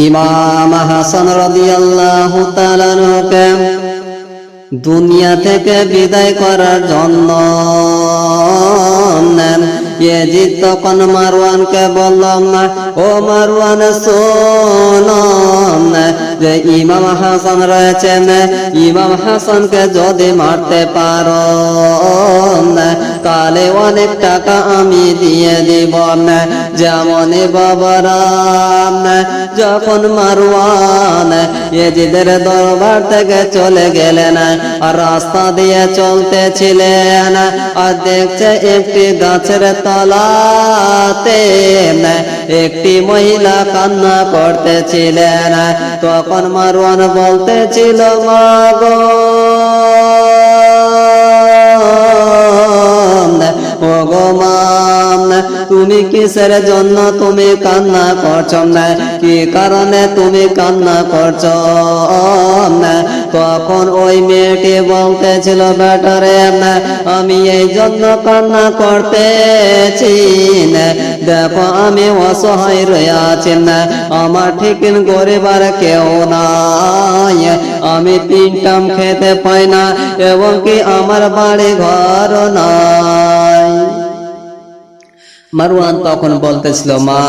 ইমাম হাসান রাদিয়াল্লাহু তাআলা আনহুকে দুনিয়া থেকে বিদায় করার জন্য ইয়াজিদ তখন মারওয়ানকে বললাম, ও মারওয়ান শোনো, যে ইমাম হাসান রয়েছেন, ইমাম হাসানকে যদি মারতে পারো তাহলে অনেক টাকা আমি দিয়ে দিব। যেমন বাবারা যখন মারওয়ান ইয়াজিদের দরবার থেকে চলে গেলেন আর রাস্তা দিয়ে চলতেছিলেন আর দেখছে একটি গাছের তলাতে একটি মহিলা কান্না করতেছিলেন। তখন মারওয়ান বলতেছিল, মা গো, ও গো মা, তুমি কিসের জন্য তুমি কান্না করছো না, কি কারণে তুমি কান্না করছো? তখন ওই মেয়েটি বলতেছিল, বেটারে আমি এই জন্য কান্না করতেছি, দেখো আমি অসহায় রয়ে আছি, আমার ঠিক গরিব আর কেউ নাই, আমি তিন টাইম খেতে পাই না এবং কি আমার বাড়ি ঘর নাই। মারওয়ান তখন বলতেছিল, মা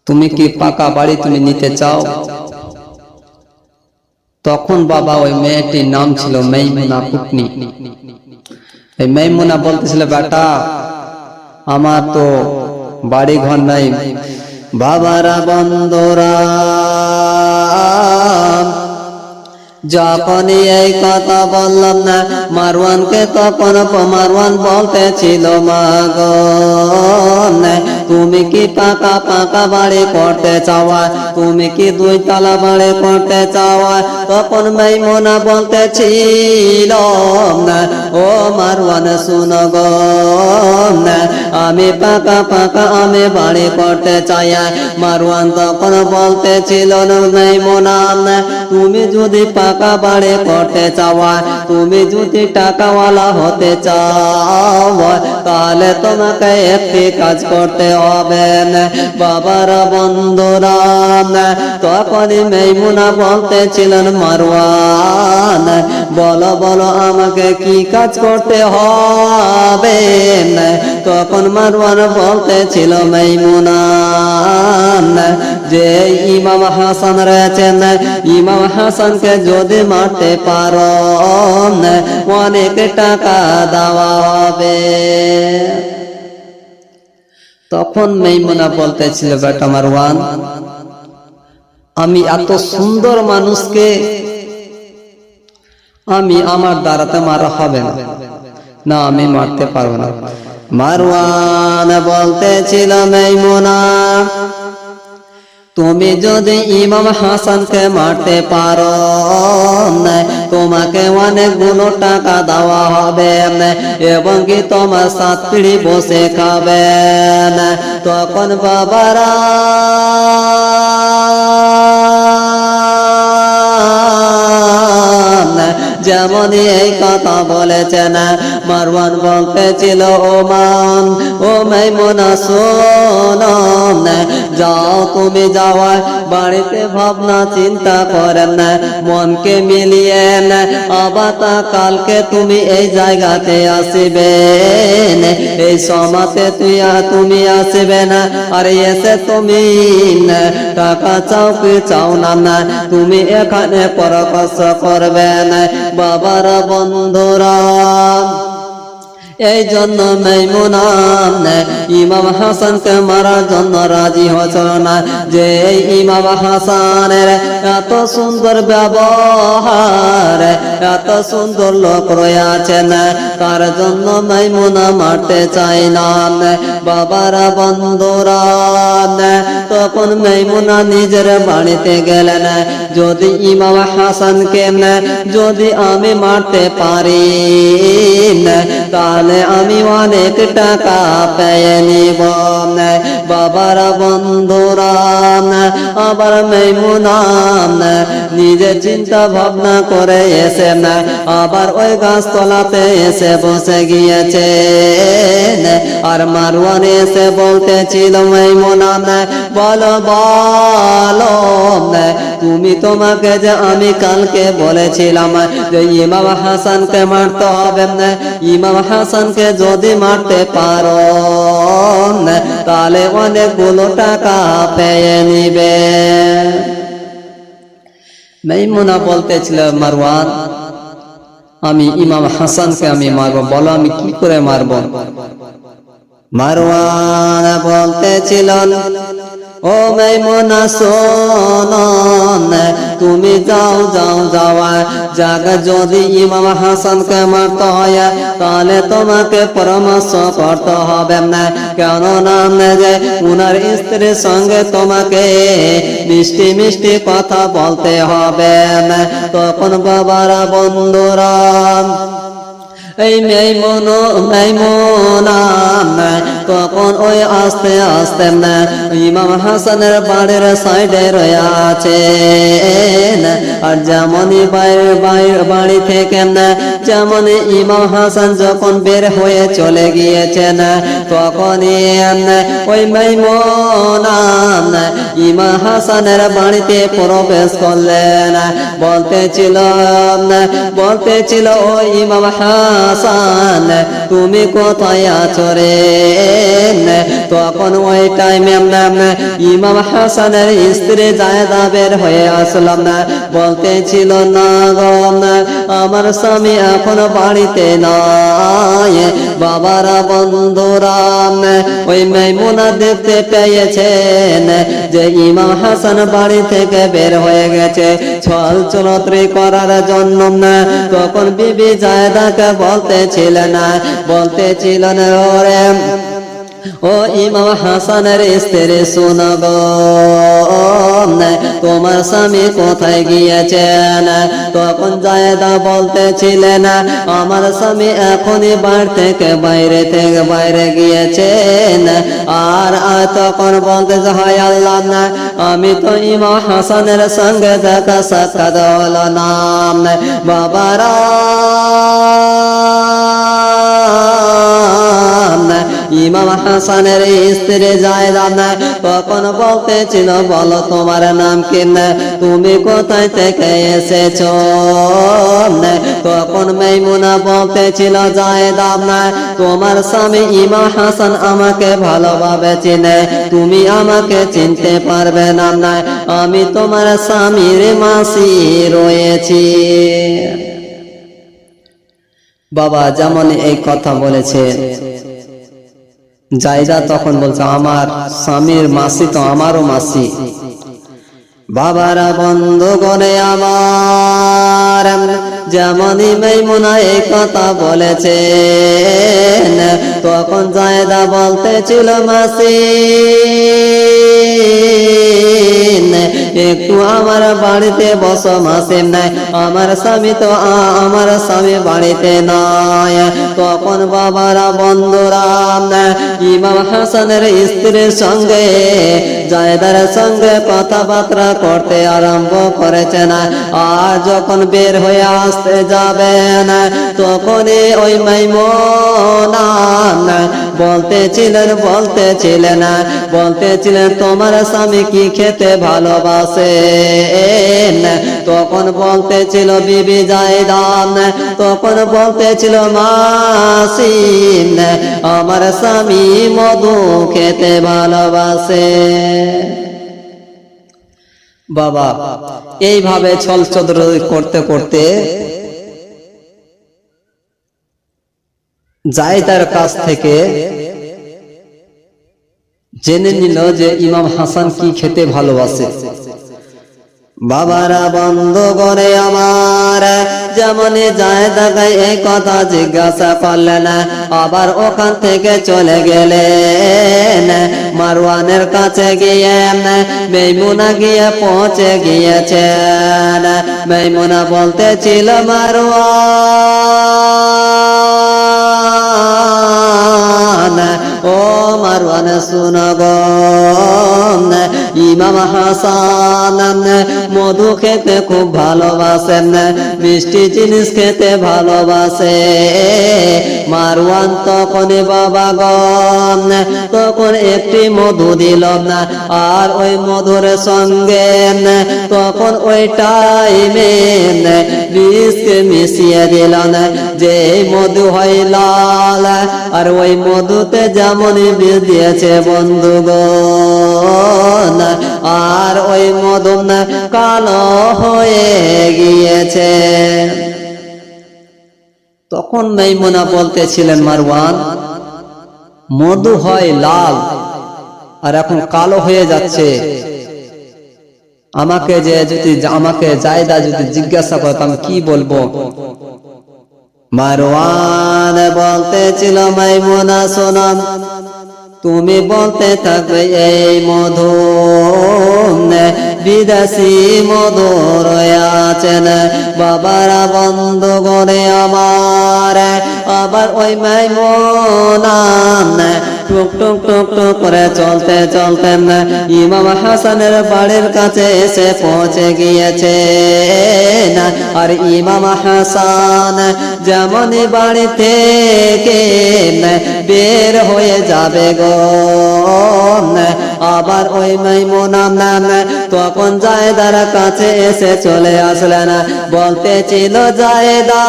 তুমি কি পাকা বাড়ি তুমি নিতে চাও? তখন বাবা ওই মেয়েটির নাম ছিল মাইমুনা কুটনি। এই মাইমুনা বলতেছিল, বেটা আমার তো বাড়ি ঘর নাই। বাবারা বন্ধুরা যখনই এই কথা বললাম না মারওয়ানকে, তখন মারওয়ান বলতেছিল, মা গো, তুমি কি পাকা পাকা বাড়ি করতে চাওয়া, তুমি কি দুই তলা বাড়ি করতে চাওয়া? তখন মাইমুনা বলতেছিল, ও মারওয়ান শুনো গো, আমি পাকা পাকা আমি বাড়ি করতে চাই। মারওয়ান তখন বলতেছিল, মাইমুনা তুমি যদি পাকা বাড়ি করতে চাওয়া, তুমি যদি টাকাওয়ালা হতে চাও, তাহলে তোমাকে একটি কাজ করতে হবে। বাবারা বন্ধুরা তখনই মাইমুনা বলতেছিলেন, মারওয়ান বলো বলো আমাকে কি কাজ করতে হবে? তখন মারওয়ান বলতেছিল, মাইমুনা যে ইমাম হাসান রয়েছেন, ইমাম হাসানকে যদি মারতে পারো অনেক টাকা দেওয়া হবে। তখন মাইমুনা বলতেছিল, বেটা মারওয়ান আমি এত সুন্দর মানুষকে আমি আমার দ্বারাতে মারা হবে না, না আমি মারতে পারবো না। মারওয়ান বলতেছিল, মাইমুনা তুমি যদি ইমাম হাসানকে মারতে পারো তোমাকে অনেকগুলো টাকা দেওয়া হবে এবং কি তোমার 7 পিঁড়ি বসে খাবেন। তখন বাবারা যেমন এই কথা বলেছেন, মারওয়ান বলতেছিল, ও মান ও মাইমুনা শোনো, যাও তুমি যাওয়া বাড়িতে ভাবনা চিন্তা করেন না, মনকে মিলিয়ে আবার কালকে তুমি এই জায়গাতে আসিবে, এই সমাজে তুমি আসবে না। আর এসে তুমি টাকা চাও কি চাও না, তুমি এখানে পরামর্শ করবেন। বাবারা বন্ধুরা এই জন্য মাইমুনা ইমাম হাসানকে মারার জন্য রাজি হচ্ছিল না, যে ইমাম হাসানের এত সুন্দর ব্যবহার, এত সুন্দর লোক রয়েছেন, তার জন্য মাইমুনা মারতে চাই না। বাবারা বন্ধুরা তখন মাইমুনা নিজের বাড়িতে গেলেন, যদি ইমাম হাসানকে যদি আমি মারতে পারি তাহলে আমি অনেক টাকা পেয়ে নিব। বাবারা বন্ধুরা আবার মাইমুনা নিজে চিন্তা ভাবনা করে এসে আবার ওই গাছতলাতে এসে বসে গিয়েছে। আর মারওয়ান এসে বলতেছিল, মাইমুনা বলো বলো তুমি তোমাকে যে আমি কালকে বলেছিলাম যে ইমাম হাসানকে মারতে হবে, ইমাম হাসানকে যদি মারতে পারো তাহলে অনেকগুলো টাকা পেয়ে নিবে। মাইমুনা বলতেছিল মারওয়ান আমি ইমাম হাসানকে আমি মারবো, বলো আমি কি করে মারবো? মারওয়ান বলতেছিলেন ও মাইমুনা শোনো তুমি যাও যাও যাওয়া জায়গা যদি ইমাম হাসানকে মারতে হয় তাহলে তোমাকে পরামর্শ করতে হবে না, কেননা যে উনার স্ত্রীর সঙ্গে তোমাকে মিষ্টি মিষ্টি কথা বলতে হবে। তখন বাবারা বন্ধুরা এই মাইমুনা তখন ওই আস্তে আস্তে ইমাম হাসানের বাড়ির সাইডে রয়ে আছে, আর যেমনই বাড়ি থেকে যেমন ইমাম হাসান যখন বের হয়ে চলে গিয়েছেন তখনই ওই মাইমুনা ইমাম হাসানের বাড়িতে প্রবেশ করলেন। বলতেছিল ও ইমাম হাসান তুমি কোথায় আছো রে? তখন ওই টাইমে ইমাম হাসানের স্ত্রী জায়েদা বের হয়ে আসলাম বলতেছিল না গো আমার স্বামী এখনো বাড়িতে নাই। বাবারা বন্ধুরা ওই মাইমুনা দেখতে পেয়েছেন যে ইমাম হাসান বাড়ি থেকে বের হয়ে গেছে ছল চলত্রি করার জন্য। তখন বিবি জায়েদাকে বলতেছিলেন ওরে ও ইমাম হাসানের স্ত্রী শোনো গো তোমার স্বামী কোথায় গিয়েছেন? তখন জায়েদা বলতেছিলেন আমার স্বামী এখনই বাড়ি থেকে বাইরে গিয়েছেন। আর তখন বলতে হয় আল্লাহ না আমি তো ইমাম হাসানের সঙ্গে দেখা সাক্ষাৎ হলো না। বাবারা ইমাম হাসানের স্ত্রী জায়েদা তখন বলতেছিল বলো তোমার নাম কি, তুমি কোথায় থেকে এসেছো? তখন মাইমুনা বলতেছিল জায়েদা তোমার স্বামী ইমাম হাসান আমাকে ভালোভাবে চিনে, তুমি আমাকে চিনতে পারবে না, আমি তোমার স্বামীর মাসি রয়েছি। বাবা যেমন এই কথা বলেছে জায়েদা তখন বলছে আমার স্বামীর মাসি তো আমারও মাসি। বাবারা বন্ধু করে আমার যেমনই মাইমুনা এই কথা বলেছে তখন জায়েদা বলতেছিল মাসি একটু আমার বাড়িতে বসো মাসি, আমার স্বামী বাড়িতে নাই। তখন বাবারা বন্ধুরা ইমাম হাসানের স্ত্রীর সঙ্গে জায়েদার সঙ্গে কথাবার্তা করতে আরম্ভ করেছেন। আর যখন বের হয়ে আসতে যাবেন তখনই ওই মাইমুনা বলতেছিলেন তোমার স্বামী কি খেতে ভালোবাসে? তখন বলতেছিল বিবি জায়েদা তখন বলতেছিল মাসি আমার স্বামী মধু খেতে ভালোবাসে। বাবা এইভাবে ছলচদ্র করতে করতে জায়েদার কাছ থেকে জেনে নিল যে ইমাম হাসান কি খেতে ভালোবাসে। বাবারা বন্ধ করে আমার যেমন জায়েদাকে এই কথা জিজ্ঞাসা করলেন আবার ওখান থেকে চলে গেলেন মারওয়ানের কাছে গিয়ে মাইমুনা গিয়ে পৌঁছে গিয়েছেন। মাইমুনা বলতেছিল মারওয়ান ও মারওয়ান শুনো গো ইমাম হাসান মধু খেতে খুব ভালোবাসেন, মিষ্টি জিনিস খেতে ভালোবাসে। মারওয়ান তখন বাবা গন তখন একটি মধু দিল না, আর ওই মধুর সঙ্গে তখন ওই টাইমে বিষকে মিশিয়ে দিল না, যে মধু হয় লাল আর ওই মধুতে যেমন বিষ দিয়েছে বন্ধুগণ, আর ওই মধু কালো হয়ে গিয়েছে। তখন মাইমুনা বলতেছিলেন, মারওয়ান মধু হয় লাল আর এখন কালো হয়ে যাচ্ছে, আমাকে জায়দা যদি জিজ্ঞাসা করে আমি কি বলবো? মারওয়ান বলতেছিল, মাইমুনা শোনো, তুমি বলতে থাকবে এই মধু বিদেশি মধু রয়েছেন। বাবারা বন্ধু করে আমার, আবার ওই মাইমুনা টুক টুক টুক টুক করে চলতে চলতে ইমাম হাসানের বাড়ির কাছে এসে পৌঁছে গিয়েছে। আর ইমাম হাসান যেমন বাড়ি থেকে বের হয়ে যাবে গো, আবার ওই মাইমুনা তখন জায়দার কাছে এসে চলে আসলেন, বলতেছিল, জায়দা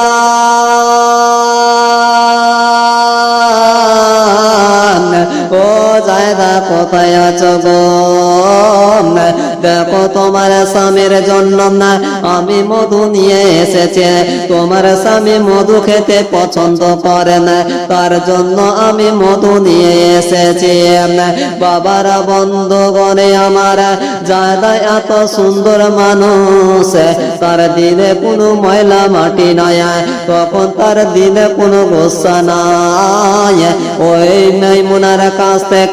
ও জায়দা কোথায় আছো গো? দেখো তোমার স্বামীর জন্য আমি মধু নিয়ে এসেছি, তোমার স্বামী মধু খেতে পছন্দ করে না, তার জন্য আমি মধু নিয়ে এসেছি। বাবারা বন্ধু করে আমার, জায়দা এত সুন্দর মানুষ, তার দিলে কোনো ময়লা মাটি নয়, তখন তার দিলে কোনো গোসা নাই। ওই মাইমুনার কাছ থেকে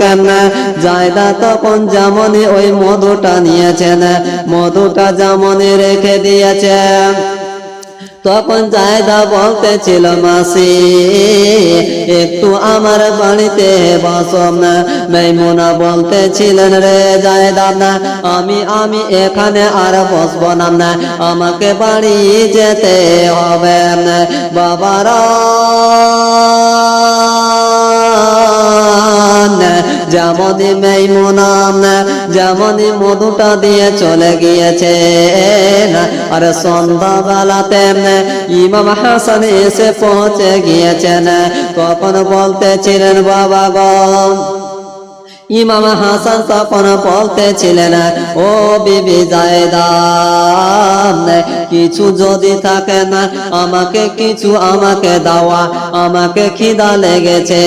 জায়দা তখন যেমনই ওই মধুটা নিয়েছেন, মধুটা যেমনই রেখে দিয়েছে। তখন জায়দা বলতেছিল, মাসি একটু আমার বাড়িতে বসো না। মাইমুনা বলতেছিলেন, রে জায়দা না, আমি এখানে আর বসবো না, আমাকে বাড়ি যেতে হবে। বাবারা যেমনই মাইমুনা যেমনই মধুটা দিয়ে চলে গিয়েছে, আর সন্ধ্যা বেলাতে ইমাম হাসান এসে পৌঁছে গিয়েছেন। তখন বলতেছিলেন, বাবা গো, ইমাম হাসান তখন বলতেছিলেন, ও বিবি জায়দা, কিছু যদি থাকে না আমাকে দাওয়া, আমাকে খিদা লেগেছে,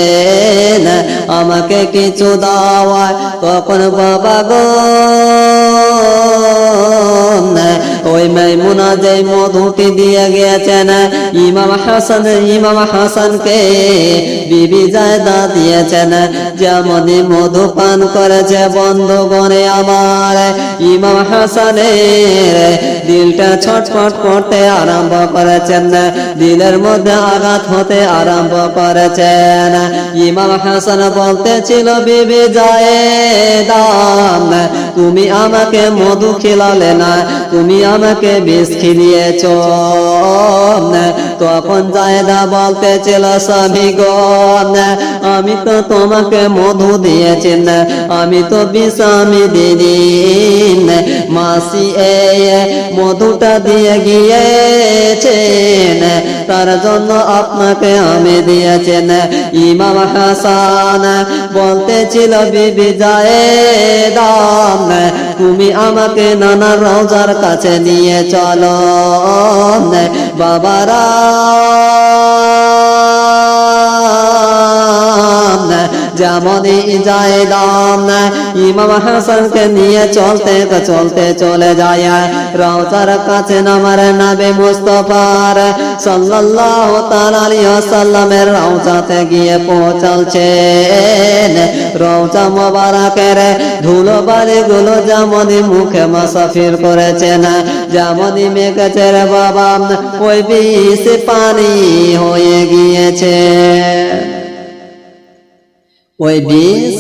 আমাকে কিছু দাওয়া। তখন বাবা গো ওই মাইমুনা যে মধুটি দিয়ে গিয়েছেন ইমাম হাসানকে বিবি জায়দা দিয়েছেন, যেমনই মধু পান করেছে বন্ধুগণে আমার, ইমাম হাসানের দিলটা ছটফট করতে আরম্ভ করেছেন, দিলের মধ্যে আঘাত হতে আরম্ভ করেছেন। ইমাম হাসান বলতেছিল, বিবি জায়দা, তুমি আমাকে মধু খিলালে না, তুমি আমাকে বিষ খিলিয়েছ। তখন জায়দা বলতেছিল, স্বামী গো, আমি তো তোমাকে মধু দিয়েছি, আমি তো বিষ আমি দিইনি, মাসি এই মধুটা দিয়ে গিয়েছেন, তার জন্য আপনাকে আমি দিয়েছেন। ইমাম হাসান বলতেছিল, বিবি জায়দা, তুমি আমাকে নানা রওজার কাছে নিয়ে চলো। বাবারা যেমনই জায়দা ইমাম হাসানকে নিয়ে চলতে চলতে চলে যায় রওজার কাছে। নামার নবী মুস্তাফার সাল্লাল্লাহু তাআলা আলাইহি ওয়াসাল্লামের রওজাতে গিয়ে পৌঁছালছেন। রওজা মোবারকের ধুলোবালি গুলো যেমনই মুখে মুসাফির করেছেন, যেমনই মেঘেছে রে বাবা, ওই বিষ পানি হয়ে গিয়েছে। ওই বিষ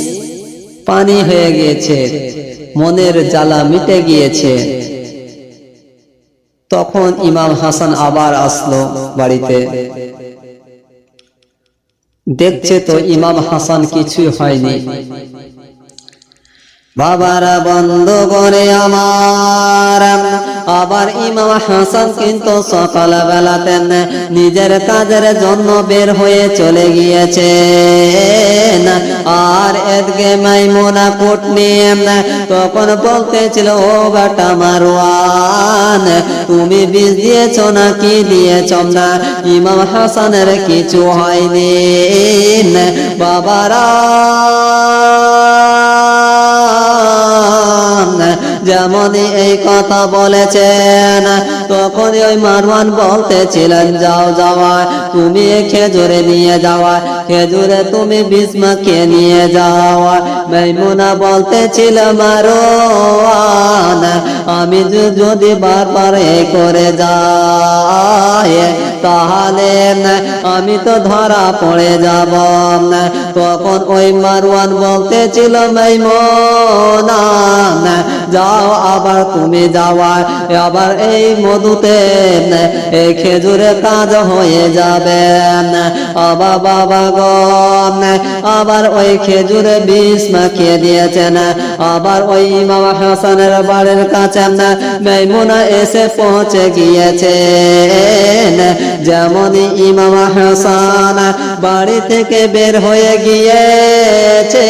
পানি হয়ে গিয়েছে, মনের জ্বালা মিটে গিয়েছে। তখন ইমাম হাসান আবার আসলো বাড়িতে, দেখছে তো ইমাম হাসান কিছুই হয়নি। বাবারা বন্ধ করে আমার, আবার ইমাম হাসান কিন্তু সকাল বেলাতে নিজের কাজের জন্য বের হয়ে চলে গিয়েছে। আর এদিকে মাইমুনা কুটনি তখন বলতেছিল, ও বেটা মারওয়ান, তুমি বীজ দিয়েছ না কি দিয়েছ না? ইমাম হাসানের কিছু হয়নি। বাবারা যেমন এই কথা বলেছেন, তখন ওই মারওয়ান বলতেছিলেন, যাও যাওয়া তুমি খেজুরে নিয়ে যাওয়া, খেজুরে তুমি বীজ মাখিয়ে নিয়ে যাওয়া। মাইমুনা বলতেছিল, মারওয়ান, আমি যদি বারবার এই করে যাই তাহলে আমি তো ধরা পড়ে যাব। তখন ওই মারওয়ান বলতেছিল, মাইমুনা যাও, আবার তুমি যাওয়া, আবার এই মধুতে এই খেজুরে কাজ হয়ে যাবে। আবার বাবা গো, আবার ওই খেজুরে বিষ মাখিয়ে দিয়েছেন। আবার ওই ইমাম হাসানের বাড়ির কাছে মাইমুনা এসে পৌঁছে গিয়েছে। যেমন ইমাম হাসান বাড়ি থেকে বের হয়ে গিয়েছেন,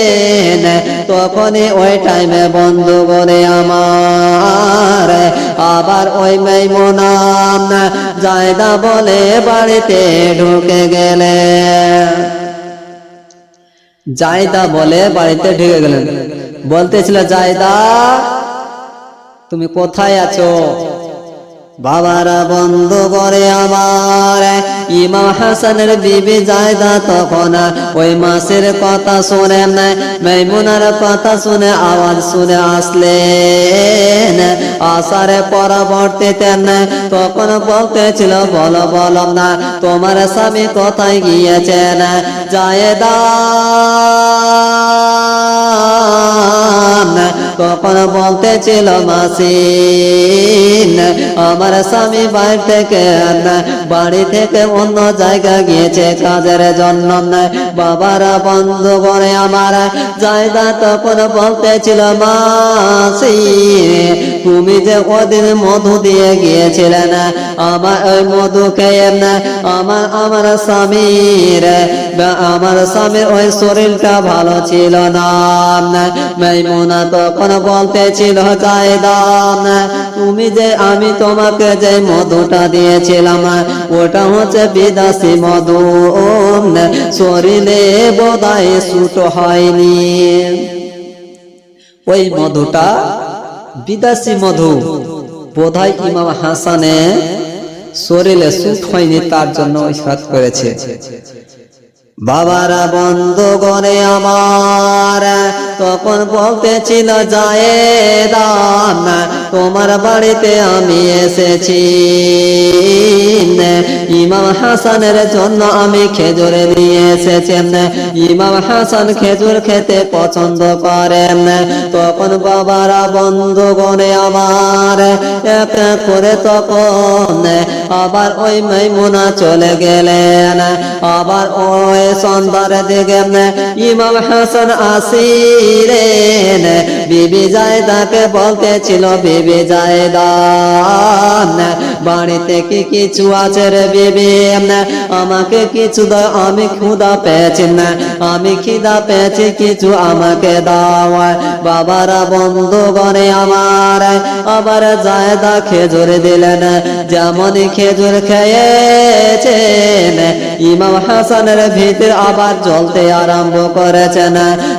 তখনই ওই টাইমে বন্ধু করে আমার আবার ওই মাইমুনা জায়দা বলে বাড়িতে ঢুকে গেলে, জায়দা বলে বাড়িতে ঢুকে গেলেন। বলতেছিল, জায়দা তুমি কোথায় আছো? বাবারা বন্ধ করে আমার ইমাম হাসানের বিবি জায়দা তখন ওই মাসের কথা শুনে, মাইমুনার কথা শুনে আওয়াজ শুনে আসলেন। আসারে পরবর্তীতে তখন বলতেছিল, বলো বলো না তোমার স্বামী কোথায় গিয়েছেন? জায়দা তখন বলতেছিল, মাসি আমার স্বামী বাড়ি থেকে অন্য জায়গা গিয়েছে কাজের জন্য। বাবারা বন্ধ করে আমার জায়দা তখন বলতেছিল, মাসি তুমি যে ওদিন মধু দিয়ে গিয়েছিলেন, আমার ওই মধু খেয়ে আমার স্বামীর ওই শরীরটা ভালো ছিল না। মাইমুনা তখন বলতেছিল, জায়দা তুমি যে আমি তোমাকে যে মধুটা দিয়েছিলাম ওটা হচ্ছে বিদেশি মধু, শরীরে বোধহয় সুট হয়নি। ওই মধুটা বিদেশি মধু, বোধহয় ইমাম হাসানে শরীরে সুট হয়নি, তার জন্য ইসরাত করেছে। বাবারা বন্ধ করে আমার তখন বলতেছিল, জায়েদা তোমার বাড়িতে আমি এসেছি, ইমাম হাসানের জন্য আমি খেজুর নিয়ে এসেছি। ইমাম হাসান খেজুর খেতে পছন্দ করেন। তখন বাবারা বন্ধ করে আমার এক এক করে তখন আবার ওই মাইমুনা চলে গেলেন। আবার ওই সন্ধ্যার দিকে ইমাম হাসান আসিলেন। বিবি জায়দাকে বলতেছিল, বিবি জায়দা বাড়িতে কি কিছু আছে রে বিবি, আমাকে কিছু দাও, আমি ক্ষুধা পেয়েছি না, আমি খিদা পেয়েছি, কিছু আমাকে দাও। বাবারা বন্ধু করে আমার আবার জায়দা খেজুর দিলেন। যেমন খেজুর খেয়েছেন ইমাম হাসানের ভিতর আবার জ্বলতে আরম্ভ করেছেন।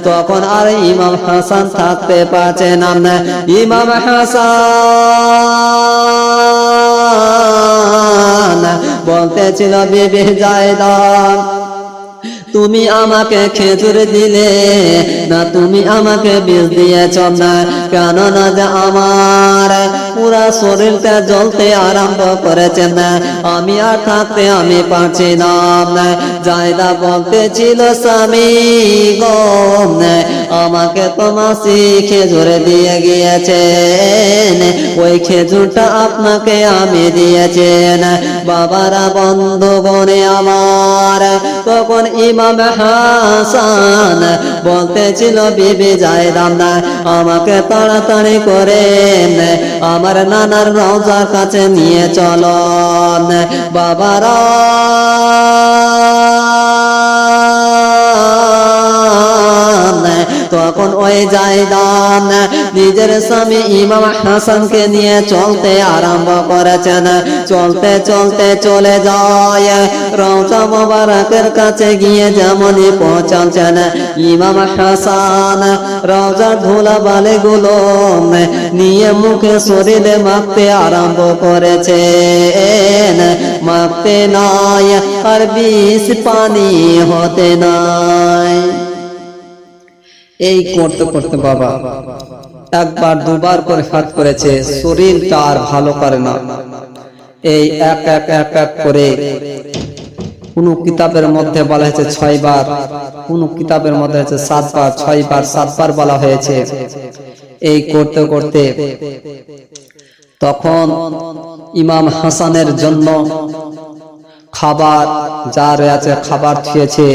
তখন আর ইমাম হাসান থাকতে পারছেন না। ইমাম হাসান বলতেছিল, বিবি জায়দা তুমি আমাকে খেজুর দিলে না, তুমি আমাকে বীজ দিয়েছ না, কেননা যে আমার পুরা শরীরটা জ্বলতে আরম্ভ করেছে না, আমি আর থাকতে আমি পারছি না। জায়দা বলতেছিল স্বামী গো আমাকে তো মাসি খেজুর দিয়ে গিয়েছেন, ওই খেজুরটা আপনাকে আমি দিয়েছেন। বাবারা বন্ধু বনে আমার, তখন ইমাম হাসান বলতেছিল বিবি জায়দা আমাকে তাড়াতাড়ি করে আমার নানার রওজার কাছে নিয়ে চলো। বাবারা তখন ওই জায়দা নিজের স্বামী ইমাম হাসানকে নিয়ে চলতে আরম্ভ করেছেন। চলতে চলতে চলে যায় রওজা মোবারকের কাছে, গিয়ে যেমনই পৌঁছাচ্ছেন ইমাম হাসান রওজার ধুলাবালি গুলো নিয়ে মুখে শরীরে মাখতে আরম্ভ করেছেন। মাখতে নাই আর বিষ পানি হতে নাই। এই করতে করতে বাবা একবার দুবার করে হাত করেছে, শরীরটা আর ভালো করে না। এই এক এক এক এক করে কোন কিতাবের মধ্যে বলা হয়েছে 6 বার, কোন কিতাবের মধ্যে হয়েছে 7 বার, 6 বার 7 বার বলা হয়েছে। এই করতে করতে তখন ইমাম হাসানের জন্য খাবার যা রয়েছে খাবার খেয়েছে।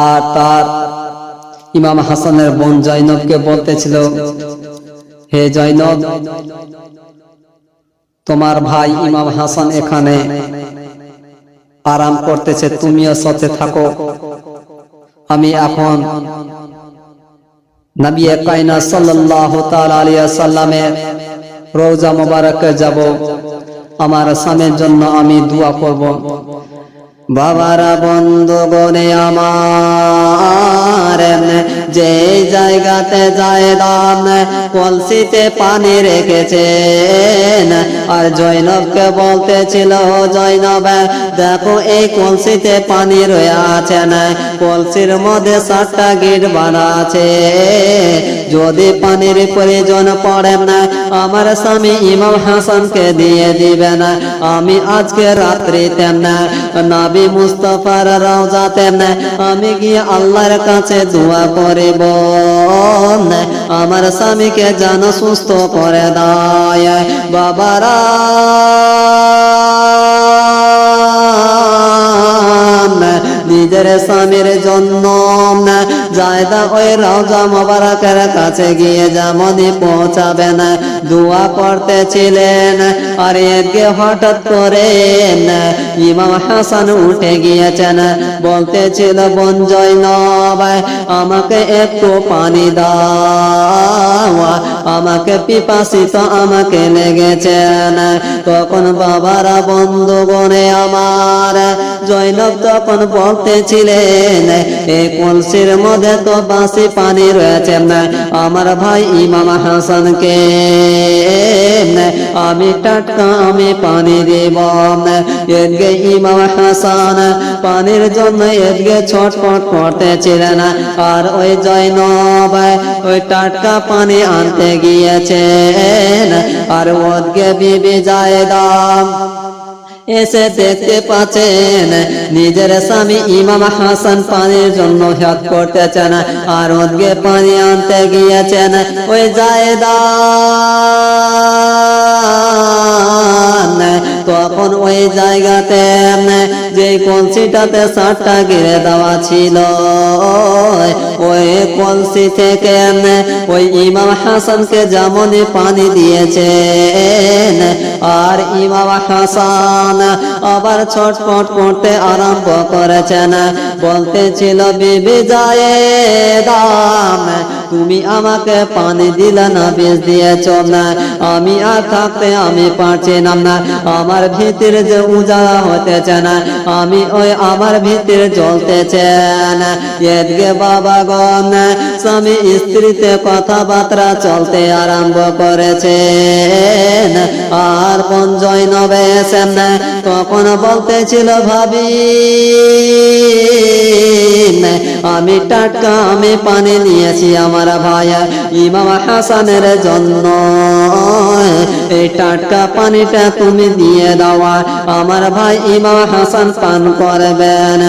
আর তার ইমাম হাসানের বোন জয়নবকে বলতেছিল, হে জয়নব তোমার ভাই ইমাম হাসান এখানে আরাম করতেছে, তুমিও সাথে থাকো। আমি এখন নবী কায়নাত সাল্লাল্লাহু তাআলা আলাইহি ওয়াসাল্লামের রওজা মোবারকে যাব, আমার স্বামীর জন্য আমি দোয়া করব। বাবারা বন্ধু বনে আমার, যে জায়গাতে জায়দান কলসিতে পানি রেখেছেন আর জয়নবকে বলতেছিল, জয়নব দেখো এই কলসিতে পানি রয়ে আছে, কলসির মধ্যে 7টা গিট বানা আছে, যদি পানির প্রয়োজন পড়ে না আমার স্বামী ইমাম হাসানকে দিয়ে দিবেন। আমি আজকে রাত্রিতে নবী মুস্তাফার রওজাতে আমি গিয়ে আল্লাহর কাছে দোয়া করিব, আমার স্বামীকে যেন সুস্থ করে দেয়। বাবারা নিজের স্বামীর জন্য জায়দা ওই রওজা মোবারকের কাছে গিয়ে যেমনই পৌঁছাবেন দোয়া করতেছিলেন। আর এদিকে হঠাৎ করে ইমাম হাসান উঠে গিয়েছেন, বলতেছিল বোন জয়নব আমাকে একটু পানি দাও, আমাকে পিপাসিত আমাকে লেগেছেন। তখন বাবারা বন্ধু বনে আমার, জয়নব তখন বলতেছিলেন এই কলসির মধ্যে তো বাসি পানি রয়েছে, আমার ভাই ইমাম হাসানকে আমি টাটকা আমি পানি দেব। এদিকে ইমাম হাসান পানির জন্য এদিকে ছটফট করতেছিলেন, আর ওই জয়নব ওই টাটকা পানি আনতে গিয়েছেন। আর ওদিকে বিবি জায়দা এসে দেখতে পাচ্ছেন নিজের স্বামী ইমাম হাসান পানির জন্য হাত করতেছেন, আর ওদিকে পানি আনতে গিয়েছেন ওই জায়দা। তখন ওই জায়গাতে যে কলসিটাতে 7টা গিরে দেওয়া ছিল, ওই কলসি থেকে ওই ইমাম হাসানকে যেমনই পানি দিয়েছেন, আর ইমাম হাসান আবার ছটফট করতে আরম্ভ করেছেন, বলতেছিল বিবি জায়েদা তুমি আমাকে পানি দিলে না, বিষ দিয়েছ না, আমি আর থাকতে আমি পারছি না, আমার ভিতরে যে উজাড়া হতেছে না, আমি ওই আমার ভিতরে জ্বলতেছেন। এদিকে বাবা গণ স্বামী স্ত্রীতে কথাবার্তা চলতে আরম্ভ করেছেন। আর পঞ্জয় নবে এসেন, তখন বলতেছিল ভাবি আমি টাটকা আমি পানি নিয়েছি আমার ভাই ইমাম হাসানের জন্য, এই টাটকা পানিটা তুমি দিয়ে দেওয়া, আমার ভাই ইমাম হাসান পান করবেন।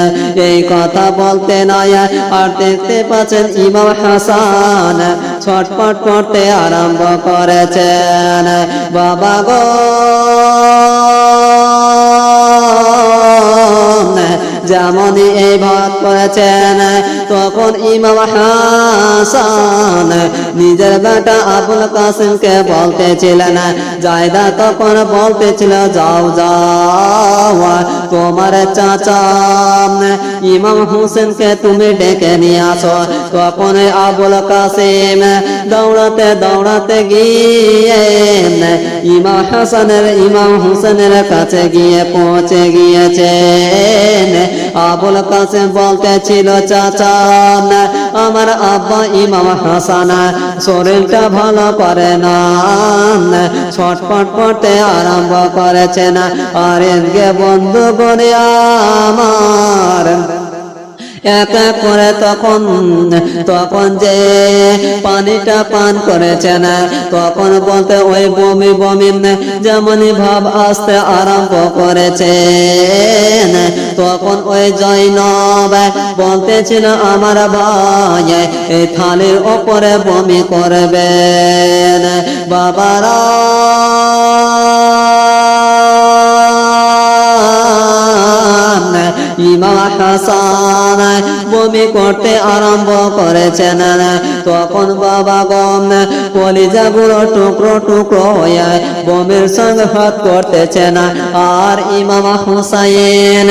এই কথা বলতে নয়, আর দেখতে পাচ্ছেন ইমাম হাসান ছটফট করতে আরম্ভ করেছেন। বাবা গো যেমনই এই ভাত করেছেন, তখন ইমাম হাসান নিজের বেটা আবুল কাসিমকে বলতেছিলেন, জায়দা তখন বলতেছিল যাও যাও তোমার চাচা ইমাম হুসেনকে তুমি ডেকে নিয়ে আসো। তখন আবুল কাসিম দৌড়াতে দৌড়াতে গিয়ে ইমাম হুসেনের কাছে গিয়ে পৌঁছে গিয়েছেন। আবুল কাসিম বলতেছিল চাচা আমার আব্বা ইমাম হাসান শরীরটা ভালো করে না, ছটফট করতে আরম্ভ করেছেন। আর এদিকে বন্ধু করে আমার এক এক করে তখন যে পানিটা পান করেছেন, তখন বলতে ওই বমি বমি যেমনই ভাব আসতে আরম্ভ করেছেন। তখন ওই জয়নব বলতেছিল আমার ভাই এই থালির ওপরে বমি করবেন। বাবারা ইমাম হাসান বমি করতে আরম্ভ করেছেন। তখন বাবা গম কলিজাগুলো টুকরো টুকরো হয়ে বমির সঙ্গে হাত করতেছেন। আর ইমাম হুসাইন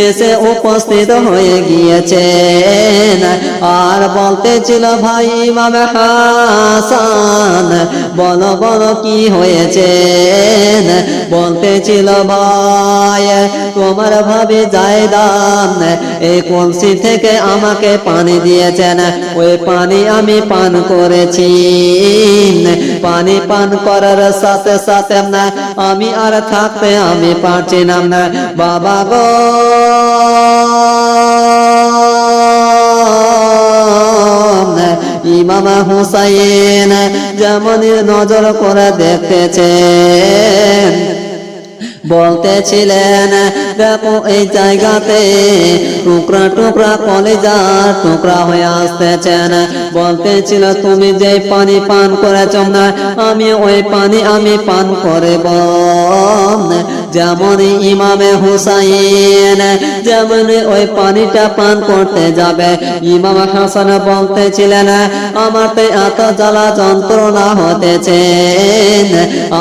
এসে উপস্থিত হয়ে গিয়েছেন। আর বলতেছিল ভাই ইমাম হাসান বলো বলো কি হয়েছে। বলতেছিল ভাই তোমার ভাবি জায়দা এই কলসি থেকে আমাকে পানি দিয়েছেন, ওই পানি আমি পান করেছি। পানি পান করার সাথে সাথে আমি আর থাকতে আমি পারছি না। বাবা গো ইমাম হুসাইন যেমন নজর করে দেখতেছেন, বলতেছিলেন দেখো এই জায়গাতে টুকরা টুকরা কলিজার টুকরা হয়ে আসতেছেন। বলতেছিল তুমি যে পানি পান করেছ না আমি ওই পানি আমি পান করব। যেমন ইমামে হুসাইন যেমন ওই পানিটা পান করতে যাবে, ইমাম হাসান বলতেছিলেন আমার তো এত জ্বালা যন্ত্রণা হতেছে।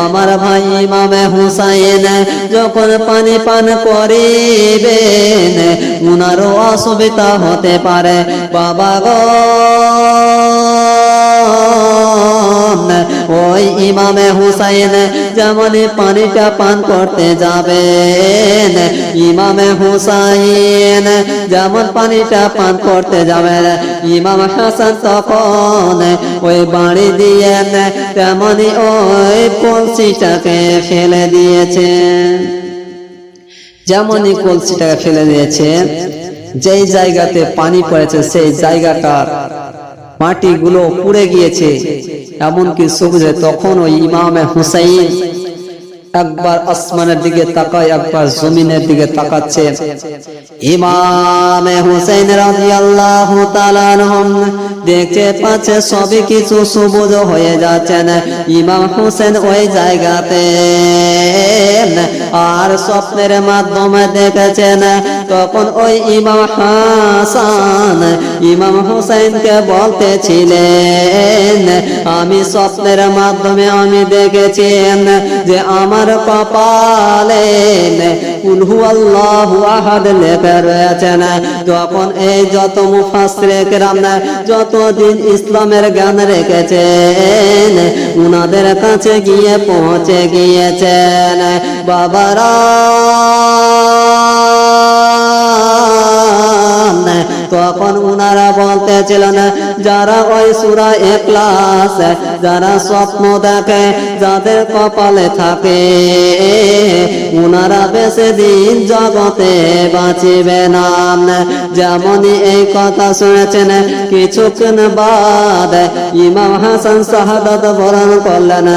আমার ভাই ইমামে হুসাইন যখন পানি পান করিবেন উনারও অসুবিধা হতে পারে। বাবা গো ওই ইমামে হুসাইন যেমন পানিটা পান করতে যাবেন, ইমামে হুসাইন যেমন পানিটা পান করতে যাবেন, ইমাম হাসান তখন ওই বাড়ি দিয়ে তেমনি ওই কলসিটাকে ফেলে দিয়েছেন। যেমনই কলসিটাকে ফেলে দিয়েছে, যেই জায়গাতে পানি পড়েছে সেই জায়গাটার মাটিগুলো পুড়ে গিয়েছে এমনকি সবুজে। তখন ওই ইমামে হুসাইন একবার আসমানের দিকে তাকায় একবার জমিনের দিকে তাকাচ্ছে। ইমামে হুসাইন রাদিয়াল্লাহু তাআলা আনহু দেখতে পাচ্ছে সবই কিছু সবুজ হয়ে যাচ্ছেন। ইমাম হুসেন ওই জায়গাতে আর স্বপ্নের মাধ্যমে দেখেছেন। তখন ওই ইমাম হাসান ইমাম হুসাইনকে বলতেছিলেন আমি স্বপ্নের মাধ্যমে আমি দেখেছি যে আমার কপালে কুল হুয়াল্লাহু আহাদ লেখা রয়েছেন। তখন এই যত মুফাসসিরে কেরাম যতদিন ইসলামের জ্ঞান রেখেছেন উনাদের কাছে গিয়ে পৌঁছে গিয়েছেন। বাবারা তখন উনারা বলতেছিলেন যারা ওই সূরা ইখলাস যারা স্বপ্ন দেখে যাদের কপালে থাকে উনারা বেশি দিন জগতে বাঁচিবে না। যেমনই এই কথা শুনেছেন কিছুক্ষণ বাদ ইমাম হাসান শাহাদাত বরণ করলেন।